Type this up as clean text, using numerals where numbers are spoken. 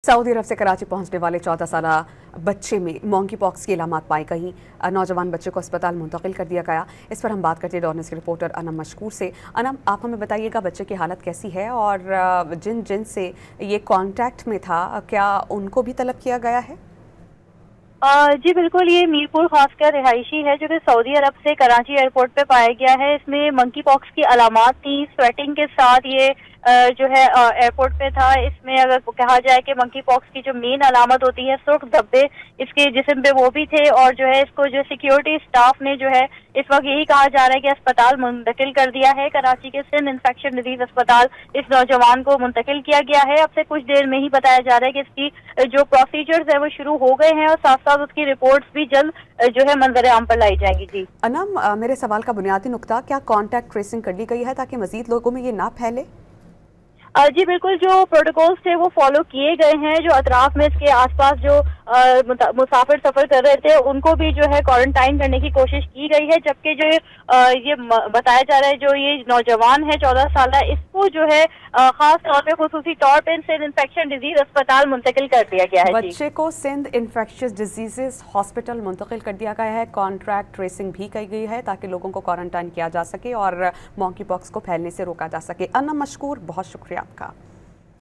Saudi अरब से कराची पहुंचने वाले 14 साला बच्चे में मॉन्की पॉक्स की अलामत पाई गई। नौजवान बच्चे को अस्पताल मुंतकिल कर दिया गया। इस पर हम बात करते हैं डॉन न्यूज़ के रिपोर्टर अनम मशकूर से। अनम, आप हमें बताइएगा बच्चे की हालत कैसी है और जिन से ये कांटेक्ट में था क्या उनको भी तलब किया गया है? जी बिल्कुल, ये मीरपुर खासकर रिहायशी है जो कि सऊदी अरब से कराची एयरपोर्ट पे पाया गया है। इसमें मंकी पॉक्स की अलामात थी, स्वेटिंग के साथ ये जो है एयरपोर्ट पे था। इसमें अगर कहा जाए कि मंकी पॉक्स की जो मेन अलामत होती है सुर्ख धब्बे इसके जिस्म पे वो भी थे, और जो है इसको जो सिक्योरिटी स्टाफ ने जो है इस वक्त यही कहा जा रहा है कि अस्पताल मुंतकिल कर दिया है। कराची के सिंध इंफेक्शन डिजीज अस्पताल इस नौजवान को मुंतकिल किया गया है। अब से कुछ देर में ही बताया जा रहा है कि इसकी जो प्रोसीजर्स है वो शुरू हो गए हैं और साथ साथ उसकी रिपोर्ट्स भी जल्द जो है मंजर आम पर लाई जाएंगी। जी अनम, मेरे सवाल का बुनियादी नुक्ता, क्या कॉन्टैक्ट ट्रेसिंग कर ली गई है ताकि मजीद लोगों में ये ना फैले? जी बिल्कुल, जो प्रोटोकॉल्स थे वो फॉलो किए गए हैं। जो अतराफ में इसके आसपास जो मुसाफिर सफर कर रहे थे उनको भी जो है क्वारंटाइन करने की कोशिश की गई है, जबकि जो ये बताया जा रहा है जो ये नौजवान है 14 साल इसको जो है खास तौर पे खुसूसी तौर पे सिंध इंफेक्शन डिजीज अस्पताल मुंतकिल कर दिया गया है। बच्चे को सिंध इंफेक्शियस डिजीजेस हॉस्पिटल मुंतकिल कर दिया गया है। कॉन्ट्रैक्ट ट्रेसिंग भी की गई है ताकि लोगों को क्वारंटाइन किया जा सके और मॉन्की पॉक्स को फैलने से रोका जा सके। अनम मशकूर, बहुत शुक्रिया आपका।